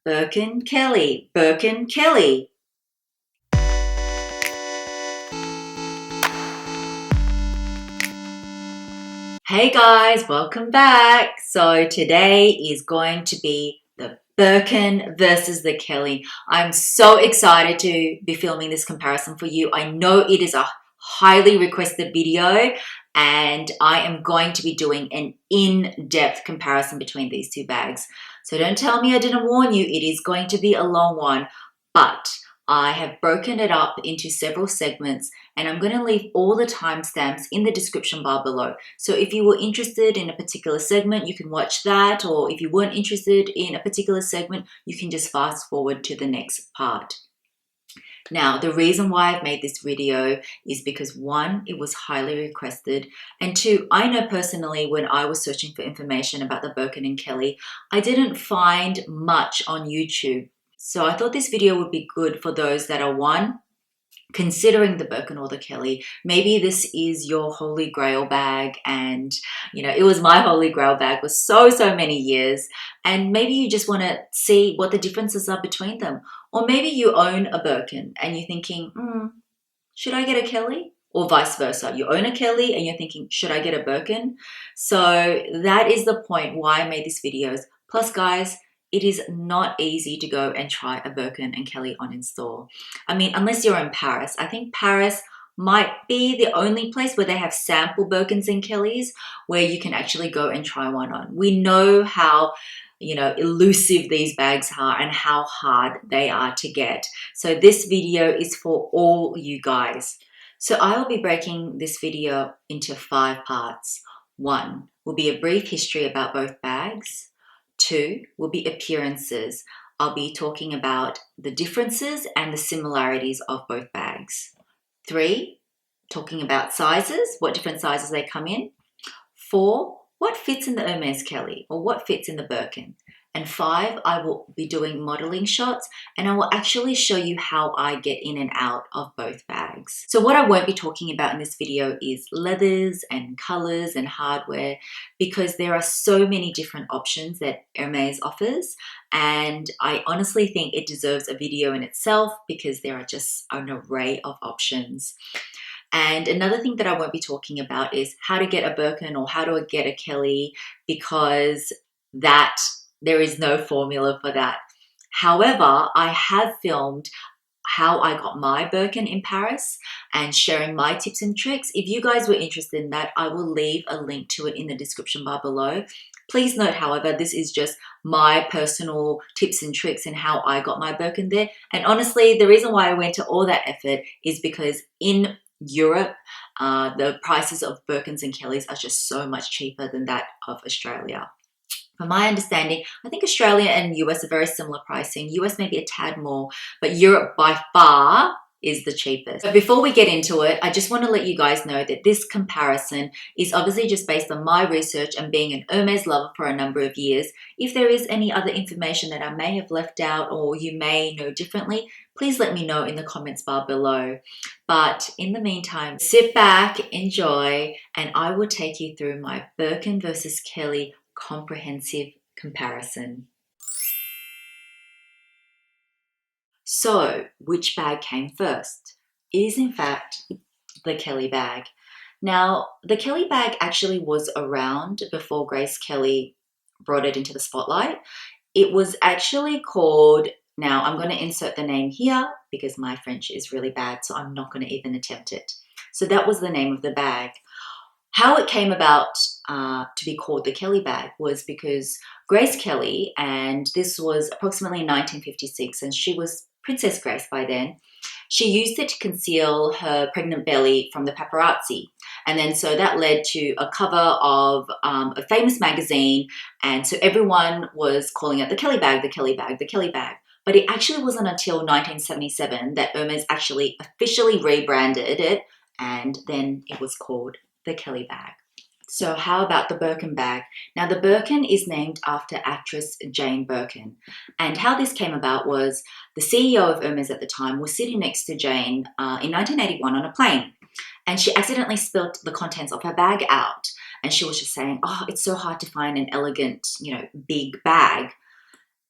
Birkin Kelly, Birkin Kelly. Hey guys, welcome back. So today is going to be the Birkin versus the Kelly. I'm so excited to be filming this comparison for you. I know it is a highly requested video and I am going to be doing an in-depth comparison between these two bags. So don't tell me I didn't warn you, it is going to be a long one, but I have broken it up into several segments and I'm going to leave all the timestamps in the description bar below. So if you were interested in a particular segment, you can watch that, or if you weren't interested in a particular segment, you can just fast forward to the next part. Now, the reason why I've made this video is because one, it was highly requested, and two, I know personally when I was searching for information about the Birkin and Kelly, I didn't find much on YouTube. So I thought this video would be good for those that are one, considering the Birkin or the Kelly. Maybe this is your holy grail bag, and it was my holy grail bag for so many years, and maybe you just want to see what the differences are between them. Or maybe you own a Birkin and you're thinking, should I get a Kelly? Or vice versa, you own a Kelly and you're thinking, should I get a Birkin? So that is the point why I made these videos. Plus guys, it is not easy to go and try a Birkin and Kelly on in store. I mean, unless you're in Paris. I think Paris might be the only place where they have sample Birkins and Kellys where you can actually go and try one on. We know how elusive these bags are and how hard they are to get. So this video is for all you guys. So I will be breaking this video into 5 parts. 1 will be a brief history about both bags. 2 will be appearances. I'll be talking about the differences and the similarities of both bags. 3, talking about sizes, what different sizes they come in. 4, what fits in the Hermes Kelly or what fits in the Birkin. And 5, I will be doing modeling shots and I will actually show you how I get in and out of both bags. So what I won't be talking about in this video is leathers and colors and hardware, because there are so many different options that Hermes offers, and I honestly think it deserves a video in itself because there are just an array of options. And another thing that I won't be talking about is how to get a Birkin or how to get a Kelly, because there is no formula for that. However, I have filmed how I got my Birkin in Paris and sharing my tips and tricks. If you guys were interested in that, I will leave a link to it in the description bar below. Please note, however, this is just my personal tips and tricks and how I got my Birkin there. And honestly, the reason why I went to all that effort is because in Europe, the prices of Birkins and Kellys are just so much cheaper than that of Australia. From my understanding, I think Australia and US are very similar pricing. US maybe a tad more, but Europe by far is the cheapest. But before we get into it, I just want to let you guys know that this comparison is obviously just based on my research and being an Hermes lover for a number of years. If there is any other information that I may have left out or you may know differently, please let me know in the comments bar below. But in the meantime, sit back, enjoy, and I will take you through my Birkin versus Kelly comprehensive comparison. So, which bag came first? It is in fact the Kelly bag. Now, the Kelly bag actually was around before Grace Kelly brought it into the spotlight. It was actually called, now I'm going to insert the name here because my French is really bad, so I'm not going to even attempt it. So that was the name of the bag. How it came about to be called the Kelly bag was because Grace Kelly, and this was approximately 1956, and she was Princess Grace by then, she used it to conceal her pregnant belly from the paparazzi. And then so that led to a cover of a famous magazine, and so everyone was calling it the Kelly bag, the Kelly bag, the Kelly bag. But it actually wasn't until 1977 that Hermes actually officially rebranded it, and then it was called the Kelly bag. So how about the Birkin bag? Now the Birkin is named after actress Jane Birkin, and how this came about was the CEO of Hermes at the time was sitting next to Jane in 1981 on a plane, and she accidentally spilt the contents of her bag out, and she was just saying, oh, it's so hard to find an elegant, big bag.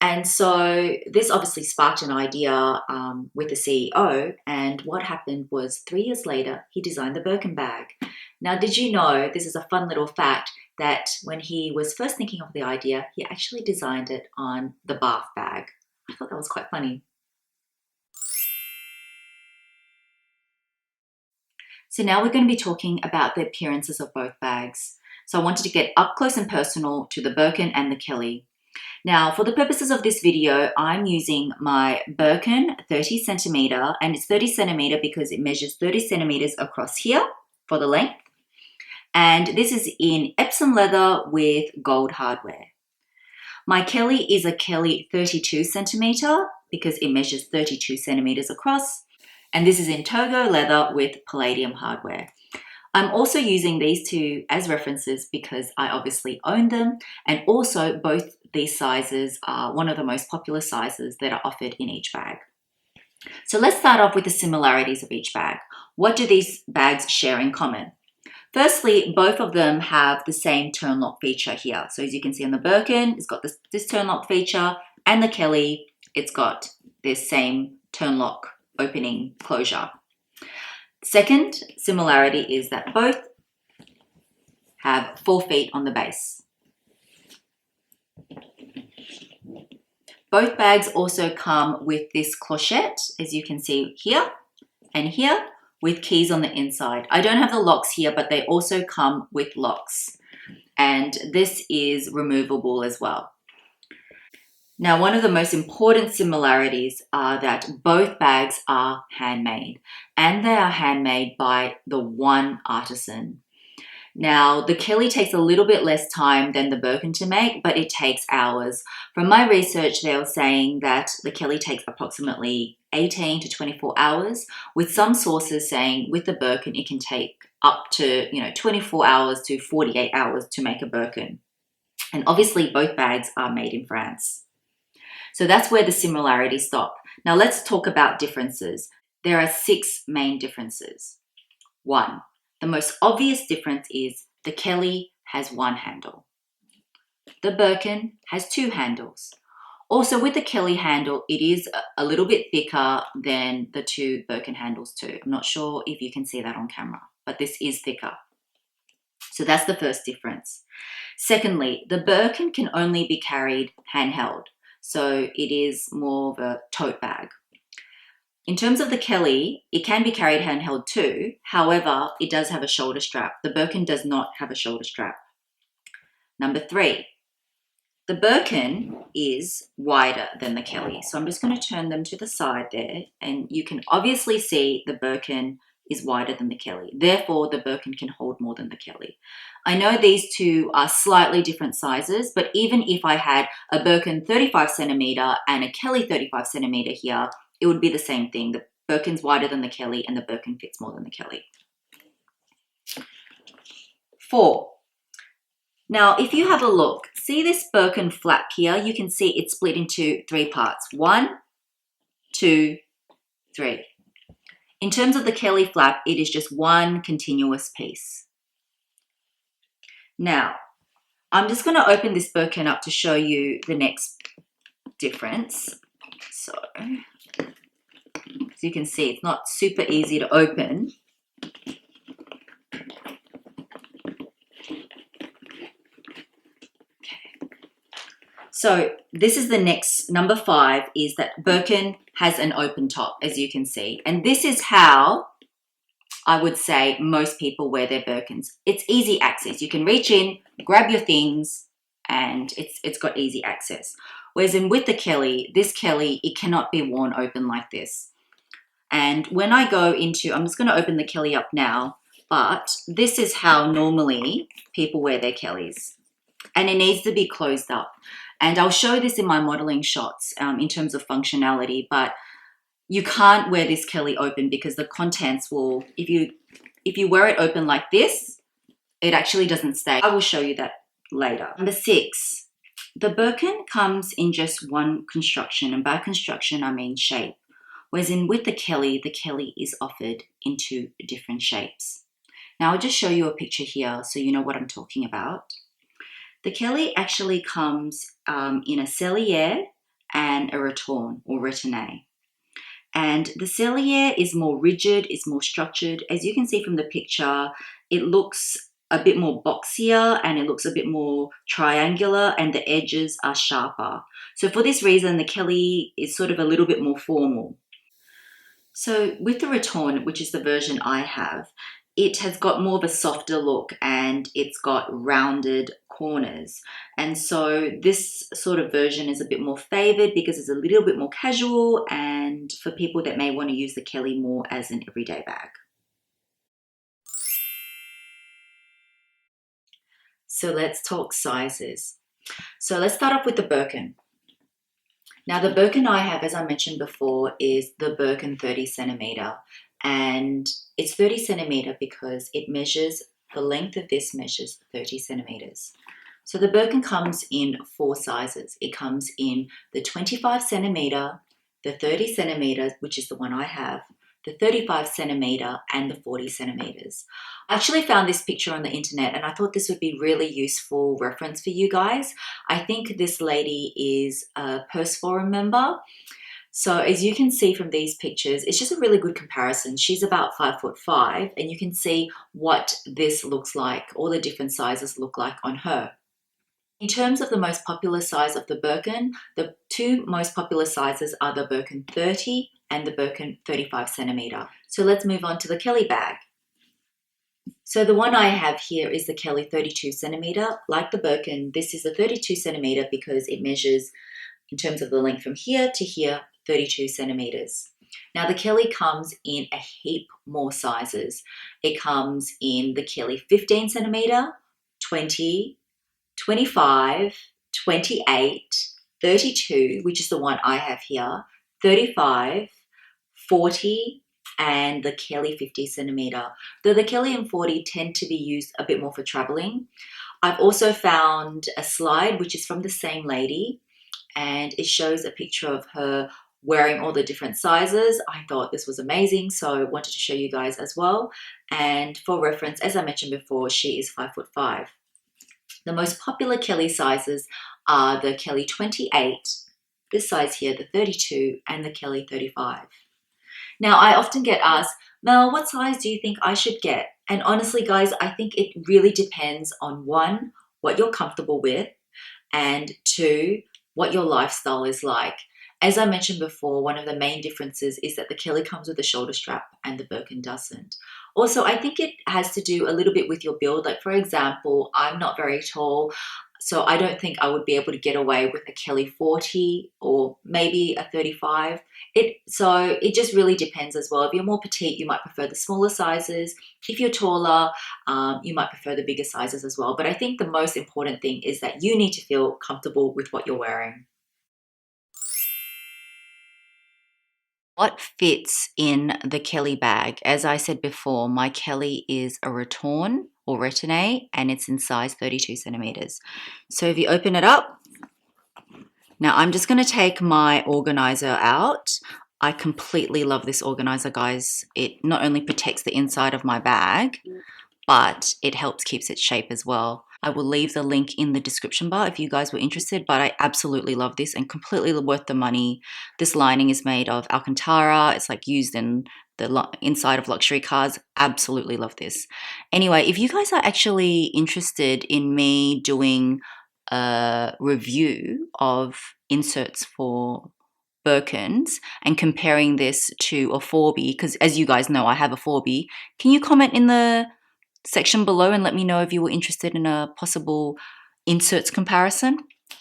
And so this obviously sparked an idea with the CEO, and what happened was 3 years later, he designed the Birkin bag. Now, did you know, this is a fun little fact, that when he was first thinking of the idea, he actually designed it on the bath bag. I thought that was quite funny. So now we're going to be talking about the appearances of both bags. So I wanted to get up close and personal to the Birkin and the Kelly. Now, for the purposes of this video, I'm using my Birkin 30 centimeter, and it's 30 centimeter because it measures 30 centimeters across here for the length. And this is in Epsom leather with gold hardware. My Kelly is a Kelly 32 centimeter because it measures 32 centimeters across. And this is in Togo leather with palladium hardware. I'm also using these two as references because I obviously own them, and also both these sizes are one of the most popular sizes that are offered in each bag. So let's start off with the similarities of each bag. What do these bags share in common? Firstly, both of them have the same turn lock feature here. So as you can see on the Birkin, it's got this turn lock feature, and the Kelly, it's got this same turn lock opening closure. Second similarity is that both have 4 feet on the base. Both bags also come with this clochette, as you can see here and here, with keys on the inside. I don't have the locks here, but they also come with locks. And this is removable as well. Now, one of the most important similarities are that both bags are handmade, and they are handmade by the one artisan. Now, the Kelly takes a little bit less time than the Birkin to make, but it takes hours. From my research, they were saying that the Kelly takes approximately 18 to 24 hours, with some sources saying with the Birkin, it can take up to 24 hours to 48 hours to make a Birkin. And obviously, both bags are made in France. So that's where the similarities stop. Now let's talk about differences. There are 6 main differences. 1, the most obvious difference is the Kelly has 1 handle. The Birkin has 2 handles. Also with the Kelly handle, it is a little bit thicker than the 2 Birkin handles too. I'm not sure if you can see that on camera, but this is thicker. So that's the first difference. Secondly, the Birkin can only be carried handheld. So it is more of a tote bag. In terms of the Kelly, it can be carried handheld too. However, it does have a shoulder strap. The Birkin does not have a shoulder strap. Number 3, the Birkin is wider than the Kelly. So I'm just going to turn them to the side there, and you can obviously see the Birkin is wider than the Kelly. Therefore, the Birkin can hold more than the Kelly. I know these two are slightly different sizes, but even if I had a Birkin 35 centimeter and a Kelly 35 centimeter here, it would be the same thing. The Birkin's wider than the Kelly and the Birkin fits more than the Kelly. 4. Now, if you have a look, see this Birkin flap here? You can see it's split into 3 parts. 1, 2, 3. In terms of the Kelly flap, it is just one continuous piece. Now, I'm just going to open this Birkin up to show you the next difference. So, as you can see, it's not super easy to open. So this is the next, number 5, is that Birkin has an open top, as you can see. And this is how I would say most people wear their Birkins. It's easy access. You can reach in, grab your things, and it's got easy access. Whereas with the Kelly, this Kelly, it cannot be worn open like this. And when I go into, I'm just going to open the Kelly up now, but this is how normally people wear their Kellys. And it needs to be closed up. And I'll show this in my modeling shots in terms of functionality, but you can't wear this Kelly open because the contents will, if you wear it open like this, it actually doesn't stay. I will show you that later. Number 6, the Birkin comes in just one construction, and by construction I mean shape. Whereas with the Kelly is offered in 2 different shapes. Now I'll just show you a picture here so you know what I'm talking about. The Kelly actually comes in a cellier, and a Retourne or Retourne. And the cellier is more rigid, is more structured. As you can see from the picture, it looks a bit more boxier and it looks a bit more triangular and the edges are sharper. So for this reason, the Kelly is sort of a little bit more formal. So with the Retourne, which is the version I have, it has got more of a softer look and it's got rounded corners. And so this sort of version is a bit more favored because it's a little bit more casual and for people that may want to use the Kelly more as an everyday bag. So let's talk sizes. So let's start off with the Birkin. Now the Birkin I have, as I mentioned before, is the Birkin 30 centimeter. And it's 30 centimeter because it measures, the length of this measures 30 centimeters. So the Birkin comes in 4 sizes. It comes in the 25 centimeter, the 30 centimeters, which is the one I have, the 35 centimeter, and the 40 centimeters. I actually found this picture on the internet and I thought this would be really useful reference for you guys. I think this lady is a Purse Forum member. So as you can see from these pictures, it's just a really good comparison. She's about 5'5" and you can see what this looks like, all the different sizes look like on her. In terms of the most popular size of the Birkin, the 2 most popular sizes are the Birkin 30 and the Birkin 35 centimeter. So let's move on to the Kelly bag. So the one I have here is the Kelly 32 centimeter. Like the Birkin, this is the 32 centimeter because it measures, in terms of the length from here to here, 32 centimeters. Now the Kelly comes in a heap more sizes. It comes in the Kelly 15 centimeter, 20, 25, 28, 32, which is the one I have here, 35, 40, and the Kelly 50 centimeter. Though the Kelly and 40 tend to be used a bit more for traveling. I've also found a slide which is from the same lady and it shows a picture of her wearing all the different sizes. I thought this was amazing, so I wanted to show you guys as well. And for reference, as I mentioned before, she is 5'5". The most popular Kelly sizes are the Kelly 28, this size here, the 32, and the Kelly 35. Now, I often get asked, Mel, what size do you think I should get? And honestly, guys, I think it really depends on 1, what you're comfortable with, and 2, what your lifestyle is like. As I mentioned before, one of the main differences is that the Kelly comes with a shoulder strap and the Birkin doesn't. Also, I think it has to do a little bit with your build. Like, for example, I'm not very tall, so I don't think I would be able to get away with a Kelly 40 or maybe a 35. So it just really depends as well. If you're more petite, you might prefer the smaller sizes. If you're taller, you might prefer the bigger sizes as well. But I think the most important thing is that you need to feel comfortable with what you're wearing. What fits in the Kelly bag? As I said before, my Kelly is a Retourne or Retourne and it's in size 32 centimeters. So if you open it up, now I'm just going to take my organizer out. I completely love this organizer, guys. It not only protects the inside of my bag, but it helps keeps its shape as well. I will leave the link in the description bar if you guys were interested, but I absolutely love this and completely worth the money. This lining is made of Alcantara. It's like used in the inside of luxury cars. Absolutely love this. Anyway, if you guys are actually interested in me doing a review of inserts for Birkins and comparing this to a 4B, because as you guys know, I have a 4B, can you comment in the section below and let me know if you were interested in a possible inserts comparison?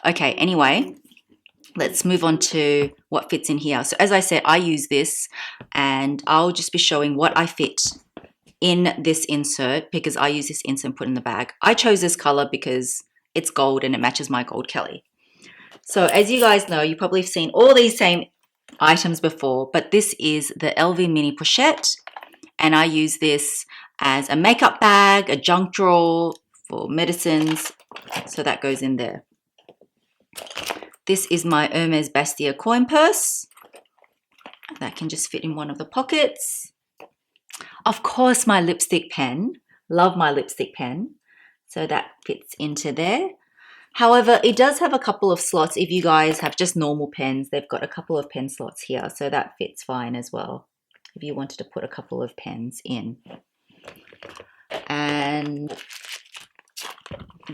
Okay, anyway, let's move on to what fits in here. So as I said, I use this and I'll just be showing what I fit in this insert because I use this insert and put in the bag. I chose this color because it's gold and it matches my gold Kelly. So as you guys know, you probably have seen all these same items before, but this is the LV Mini Pochette and I use this as a makeup bag, a junk drawer for medicines, so that goes in there. This is my Hermes Bastia coin purse. That can just fit in one of the pockets. Of course, my lipstick pen. Love my lipstick pen. So that fits into there. However, it does have a couple of slots. If you guys have just normal pens, they've got a couple of pen slots here, so that fits fine as well if you wanted to put a couple of pens in. And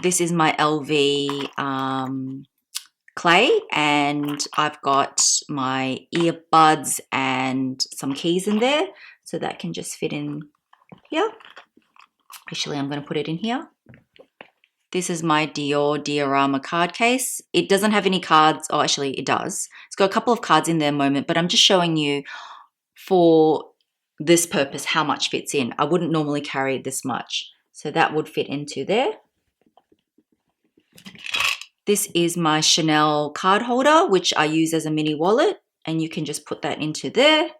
this is my LV clay, and I've got my earbuds and some keys in there, so that can just fit in here. Actually, I'm going to put it in here. This is my Dior diorama card case. It doesn't have any cards. Oh, actually it does. It's got a couple of cards in there moment, but I'm just showing you for this purpose how much fits in. I wouldn't normally carry this much. So that would fit into there. This is my Chanel card holder, which I use as a mini wallet, and you can just put that into there.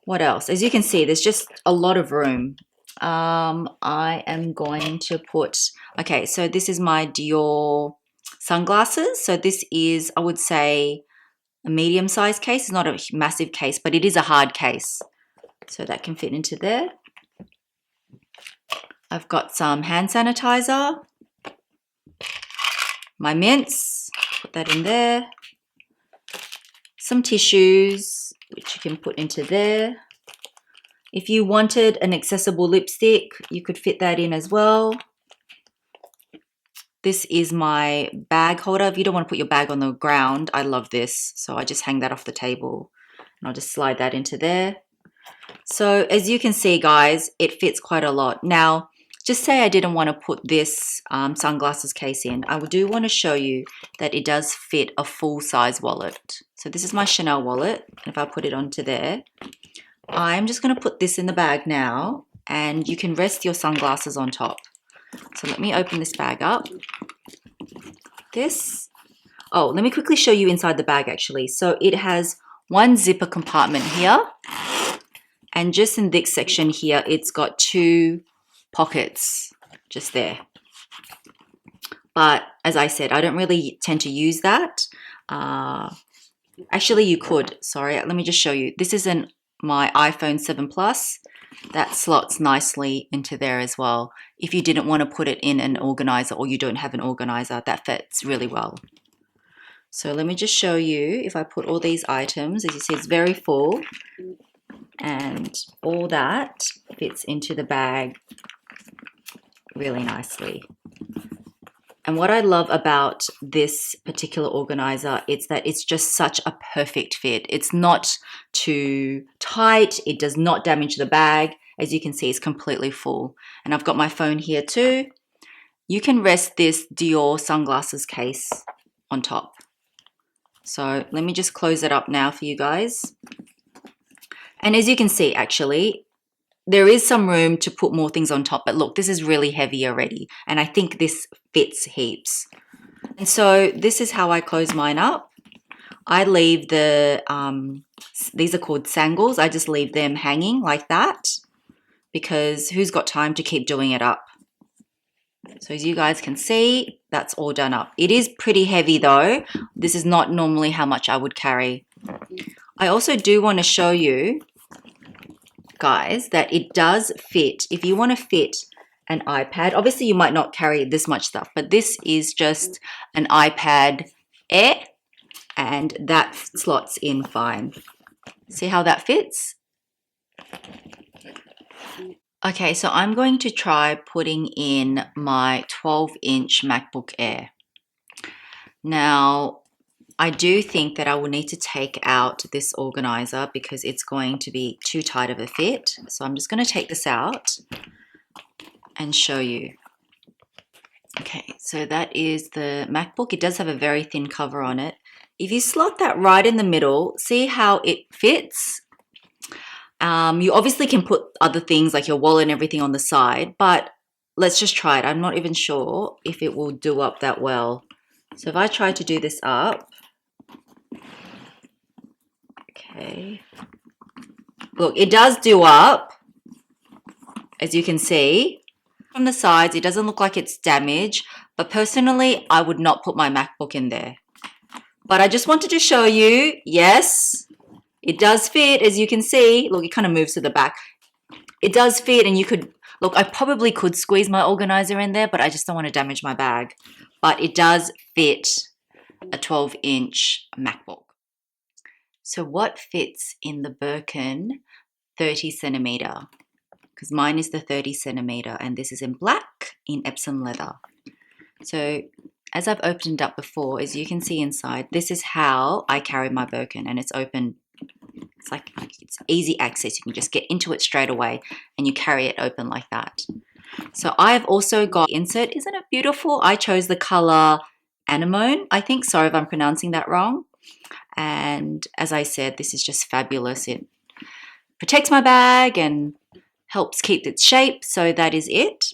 What else? As you can see, there's just a lot of room. I am going to put, okay, so this is my Dior sunglasses. So this is, I would say, a medium-sized case. It's not a massive case, but it is a hard case. So that can fit into there. I've got some hand sanitizer. My mints, put that in there. Some tissues, which you can put into there. If you wanted an accessible lipstick, you could fit that in as well. This is my bag holder. If you don't want to put your bag on the ground, I love this. So I just hang that off the table and I'll just slide that into there. So as you can see, guys, it fits quite a lot. Now, just say I didn't want to put this sunglasses case in. I do want to show you that it does fit a full-size wallet. So this is my Chanel wallet. If I put it onto there, I'm just going to put this in the bag now, and you can rest your sunglasses on top. So let me open this bag up. Oh, let me quickly show you inside the bag actually. So it has one zipper compartment here, and just in this section here, it's got two pockets just there. But as I said, I don't really tend to use that. Actually, you could. Sorry, let me just show you. This is my iPhone 7 Plus. That slots nicely into there as well. If you didn't want to put it in an organizer or you don't have an organizer, that fits really well. So let me just show you. If I put all these items, as you see, it's very full, and all that fits into the bag really nicely. And what I love about this particular organizer is that it's just such a perfect fit. It's not too tight. It does not damage the bag. As you can see, it's completely full. And I've got my phone here too. You can rest this Dior sunglasses case on top. So let me just close it up now for you guys. And as you can see, actually, there is some room to put more things on top, but look, this is really heavy already, and I think this fits heaps. And so this is how I close mine up. I leave the, these are called sangles. I just leave them hanging like that because who's got time to keep doing it up? So as you guys can see, that's all done up. It is pretty heavy though. This is not normally how much I would carry. I also do want to show you guys that it does fit. If you want to fit an iPad, obviously you might not carry this much stuff, but this is just an iPad Air and that slots in fine. See how that fits? Okay, so I'm going to try putting in my 12-inch MacBook Air. Now, I do think that I will need to take out this organizer because it's going to be too tight of a fit. So I'm just going to take this out and show you. Okay, so that is the MacBook. It does have a very thin cover on it. If you slot that right in the middle, see how it fits? You obviously can put other things like your wallet and everything on the side, but let's just try it. I'm not even sure if it will do up that well. So if I try to do this up, okay, look, it does do up, as you can see. From the sides, it doesn't look like it's damaged, but personally, I would not put my MacBook in there. But I just wanted to show you, yes, it does fit, as you can see. Look, it kind of moves to the back. It does fit, and you could, look, I probably could squeeze my organizer in there, but I just don't want to damage my bag. but it does fit a 12-inch MacBook. So what fits in the Birkin 30 centimeter? Because mine is the 30 centimeter and this is in black in Epsom leather. So as I've opened up before, as you can see inside, this is how I carry my Birkin, and it's open. It's easy access. You can just get into it straight away and you carry it open like that. So I've also got insert. Isn't it beautiful? I chose the color anemone, I think. Sorry if I'm pronouncing that wrong. And as I said, this is just fabulous. It protects my bag and helps keep its shape. So that is it.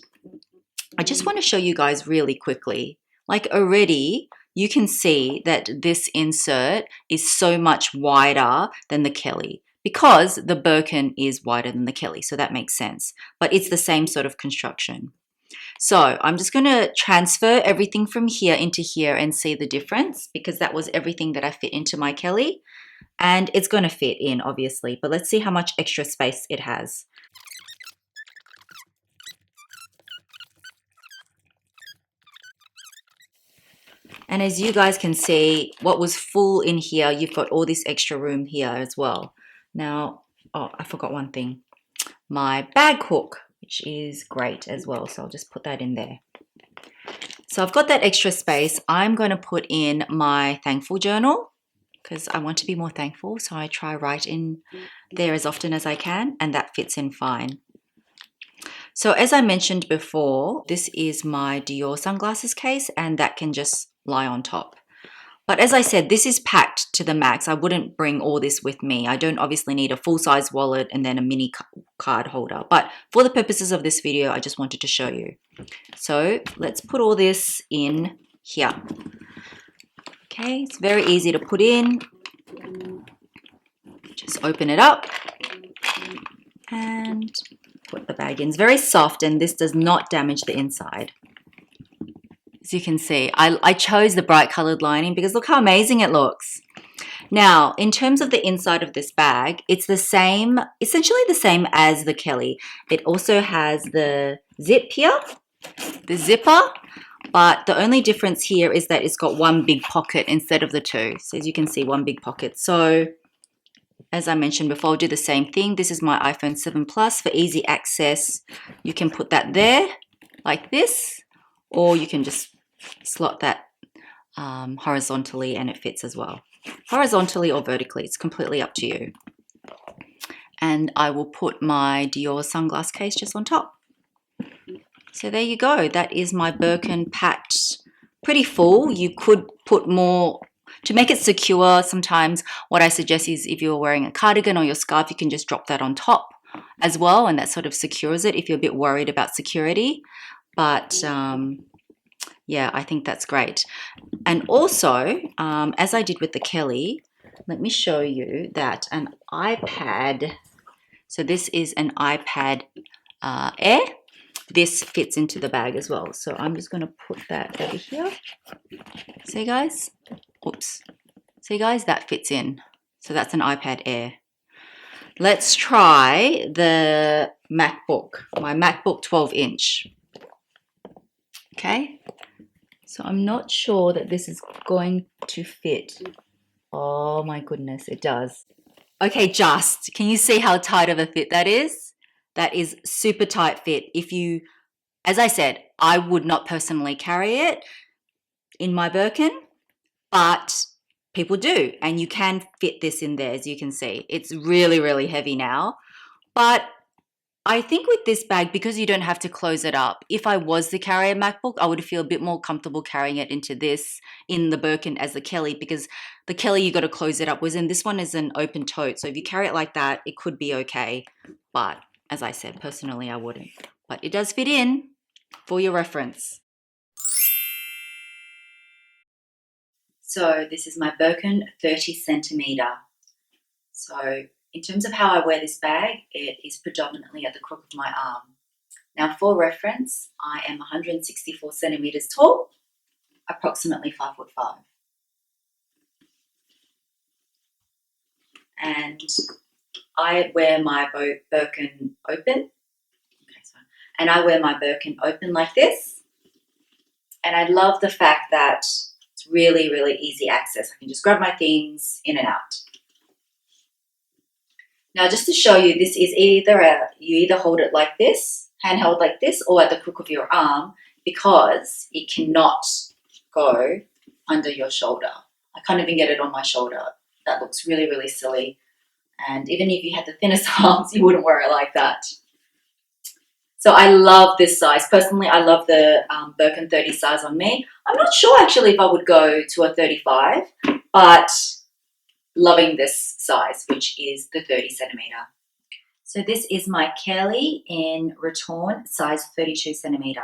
I just want to show you guys really quickly. Like already, you can see that this insert is so much wider than the Kelly because the Birkin is wider than the Kelly. So that makes sense. But it's the same sort of construction. So I'm just going to transfer everything from here into here and see the difference, because that was everything that I fit into my Kelly, and it's going to fit in obviously, but let's see how much extra space it has. And as you guys can see, what was full in here, you've got all this extra room here as well. Now, oh, I forgot one thing. My bag hook, which is great as well. So I'll just put that in there. So I've got that extra space. I'm going to put in my thankful journal because I want to be more thankful. So I try write in there as often as I can, and that fits in fine. So as I mentioned before, this is my Dior sunglasses case, and that can just lie on top. But as I said, this is packed to the max. I wouldn't bring all this with me. I don't obviously need a full-size wallet and then a mini card holder. But for the purposes of this video, I just wanted to show you. So let's put all this in here. Okay, it's very easy to put in. Just open it up and put the bag in. It's very soft and this does not damage the inside. As you can see, I chose the bright colored lining because look how amazing it looks. Now, in terms of the inside of this bag, it's the same, essentially the same as the Kelly. It also has the zip here, the zipper, but the only difference here is that it's got one big pocket instead of the two. So as you can see, one big pocket. So as I mentioned before, I'll do the same thing. This is my iPhone 7 Plus for easy access. You can put that there like this, or you can just slot that horizontally and it fits as well. Horizontally or vertically, it's completely up to you. And I will put my Dior sunglass case just on top. So there you go. That is my Birkin packed pretty full. You could put more to make it secure. Sometimes what I suggest is if you're wearing a cardigan or your scarf, you can just drop that on top as well, and that sort of secures it if you're a bit worried about security. But yeah, I think that's great. And also, as I did with the Kelly, let me show you that an iPad, so this is an iPad Air. This fits into the bag as well. So I'm just going to put that over here. See guys? Oops. See guys, that fits in. So that's an iPad Air. Let's try the MacBook, my MacBook 12-inch. Okay. So I'm not sure that this is going to fit. Oh my goodness, it does. Okay, can you see how tight of a fit that is? That is super tight fit. If you, as I said, I would not personally carry it in my Birkin, but people do, and you can fit this in there, as you can see. It's really, really heavy now, but I think with this bag, because you don't have to close it up, if I was to carry a MacBook, I would feel a bit more comfortable carrying it into this in the Birkin as the Kelly, because the Kelly you got to close it up, whereas in this one is an open tote. So if you carry it like that, it could be okay. But as I said, personally, I wouldn't. But it does fit in for your reference. So this is my Birkin 30 centimeter. So in terms of how I wear this bag, it is predominantly at the crook of my arm. Now for reference, I am 164 centimeters tall, approximately 5'5". And I wear my Birkin open. Okay, and I wear my Birkin open like this. And I love the fact that it's really, really easy access. I can just grab my things in and out. Now, just to show you, this is you either hold it like this, handheld like this, or at the crook of your arm, because it cannot go under your shoulder. I can't even get it on my shoulder. That looks really, really silly. And even if you had the thinnest arms, you wouldn't wear it like that. So I love this size. Personally, I love the Birkin 30 size on me. I'm not sure actually if I would go to a 35, but loving this size, which is the 30 centimeter. So this is my Kelly in Retourne, size 32 centimeter.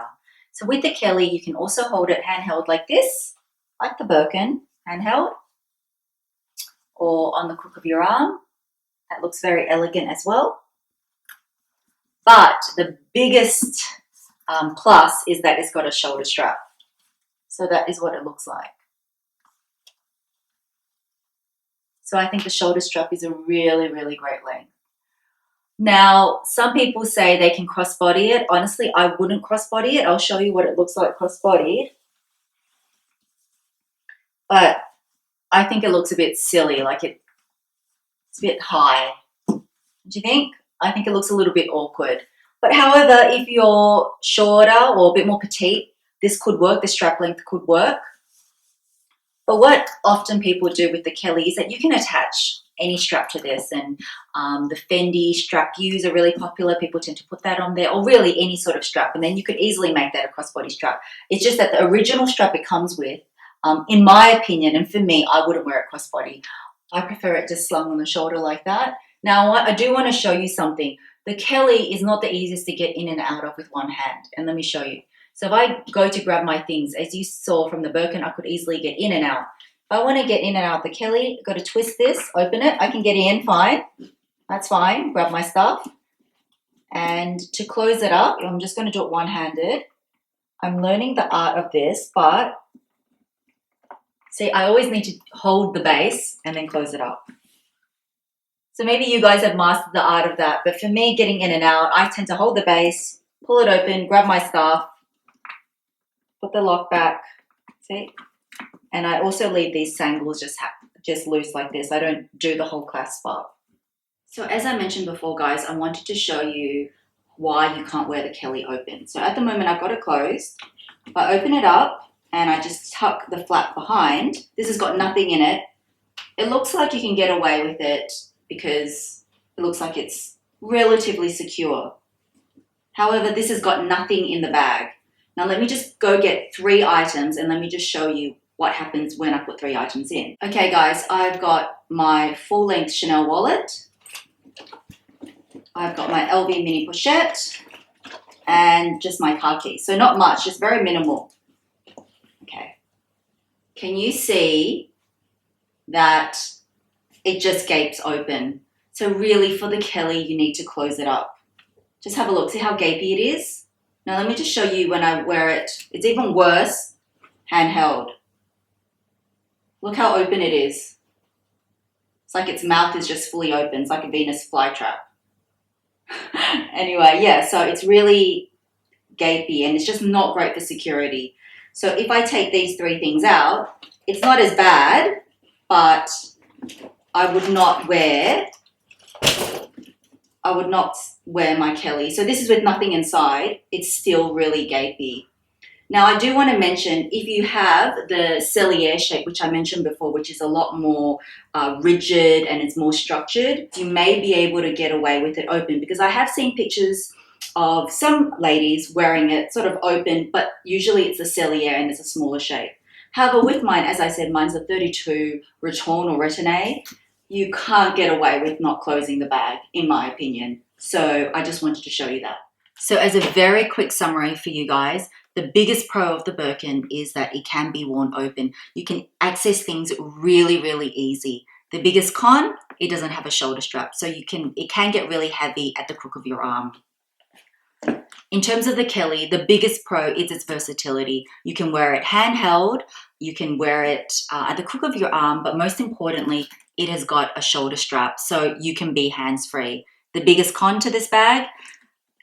So with the Kelly, you can also hold it handheld like this, like the Birkin, handheld, or on the crook of your arm. That looks very elegant as well. But the biggest plus is that it's got a shoulder strap. So that is what it looks like. So I think the shoulder strap is a really, really great length. Now, some people say they can crossbody it. Honestly, I wouldn't crossbody it. I'll show you what it looks like crossbodied. But I think it looks a bit silly, like it's a bit high. Do you think? I think it looks a little bit awkward. But however, if you're shorter or a bit more petite, this could work, the strap length could work. But what often people do with the Kelly is that you can attach any strap to this, and the Fendi strap U's are really popular. People tend to put that on there, or really any sort of strap, and then you could easily make that a crossbody strap. It's just that the original strap it comes with, in my opinion, and for me, I wouldn't wear it crossbody. I prefer it just slung on the shoulder like that. Now, I do want to show you something. The Kelly is not the easiest to get in and out of with one hand, and let me show you. So if I go to grab my things, as you saw from the Birkin, I could easily get in and out. If I want to get in and out the Kelly, I've got to twist this, open it. I can get in, fine. That's fine. Grab my stuff. And to close it up, I'm just going to do it one-handed. I'm learning the art of this, but see, I always need to hold the base and then close it up. So maybe you guys have mastered the art of that, but for me, getting in and out, I tend to hold the base, pull it open, grab my stuff, put the lock back, see? And I also leave these sangles just loose like this. I don't do the whole clasp up. So as I mentioned before, guys, I wanted to show you why you can't wear the Kelly open. So at the moment, I've got it closed. If I open it up and I just tuck the flap behind, this has got nothing in it. It looks like you can get away with it because it looks like it's relatively secure. However, this has got nothing in the bag. Now let me just go get 3 items and let me just show you what happens when I put 3 items in. Okay guys, I've got my full-length Chanel wallet. I've got my LV mini pochette and just my car keys. So not much, just very minimal. Okay. Can you see that it just gapes open? So really for the Kelly, you need to close it up. Just have a look, see how gapey it is? Now let me just show you when I wear it. It's even worse handheld. Look how open it is. It's like its mouth is just fully open. It's like a Venus flytrap. Anyway, yeah, so it's really gapey and it's just not great for security. So if I take these 3 things out, it's not as bad, but I would not wear my Kelly. So this is with nothing inside. It's still really gapey. Now I do want to mention, if you have the cellier shape, which I mentioned before, which is a lot more rigid and it's more structured, you may be able to get away with it open, because I have seen pictures of some ladies wearing it sort of open, but usually it's a cellier and it's a smaller shape. However, with mine, as I said, mine's a 32 Retourne or Retourne. You can't get away with not closing the bag, in my opinion. So I just wanted to show you that. So as a very quick summary for you guys, the biggest pro of the Birkin is that it can be worn open. You can access things really, really easy. The biggest con, it doesn't have a shoulder strap. So it can get really heavy at the crook of your arm. In terms of the Kelly, the biggest pro is its versatility. You can wear it handheld, you can wear it at the crook of your arm, but most importantly, it has got a shoulder strap, so you can be hands-free. The biggest con to this bag,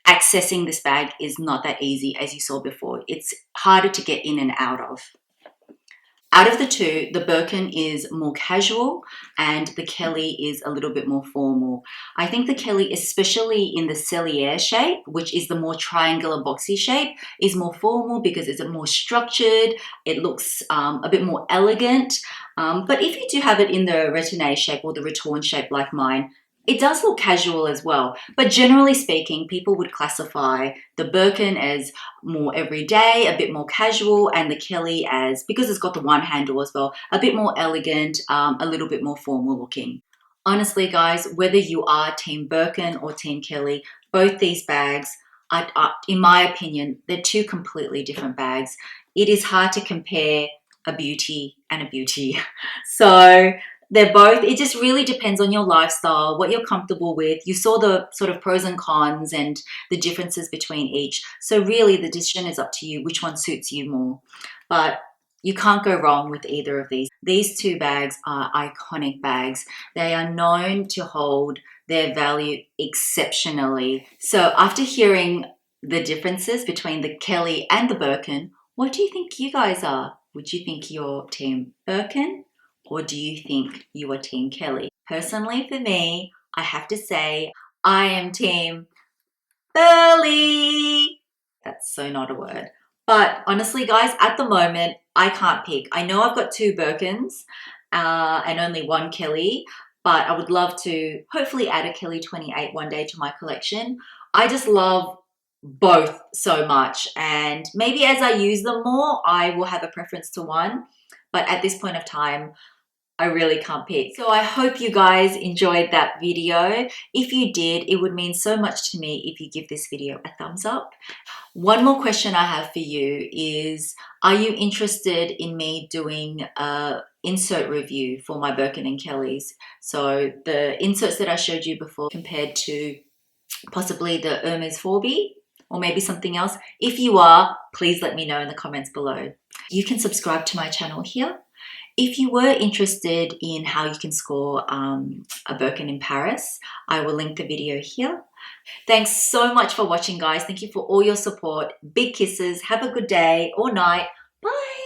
accessing this bag is not that easy, as you saw before. It's harder to get in and out of. Out of the two, the Birkin is more casual and the Kelly is a little bit more formal. I think the Kelly, especially in the cellier shape, which is the more triangular boxy shape, is more formal because it's more structured. It looks a bit more elegant. But if you do have it in the Retourne shape or the Retourne shape like mine, it does look casual as well. But generally speaking, people would classify the Birkin as more everyday, a bit more casual, and the Kelly as, because it's got the one handle as well, a bit more elegant, a little bit more formal looking. Honestly, guys, whether you are Team Birkin or Team Kelly, both these bags, in my opinion, they're two completely different bags. It is hard to compare a beauty and a beauty. So they're both, it just really depends on your lifestyle, what you're comfortable with. You saw the sort of pros and cons and the differences between each. So really the decision is up to you, which one suits you more. But you can't go wrong with either of these. These two bags are iconic bags. They are known to hold their value exceptionally. So after hearing the differences between the Kelly and the Birkin, what do you think you guys are? Would you think you're Team Birkin? Or do you think you are Team Kelly? Personally, for me, I have to say I am Team Burley. That's so not a word. But honestly, guys, at the moment, I can't pick. I know I've got two Birkins and only one Kelly, but I would love to hopefully add a Kelly 28 one day to my collection. I just love both so much, and maybe as I use them more, I will have a preference to one. But at this point of time, I really can't pick. So I hope you guys enjoyed that video. If you did, it would mean so much to me if you give this video a thumbs up. One more question I have for you is, are you interested in me doing a insert review for my Birkin and Kellys? So the inserts that I showed you before compared to possibly the Hermes 4B or maybe something else. If you are, please let me know in the comments below. You can subscribe to my channel here. If you were interested in how you can score a Birkin in Paris, I will link the video here. Thanks so much for watching, guys. Thank you for all your support. Big kisses. Have a good day or night. Bye.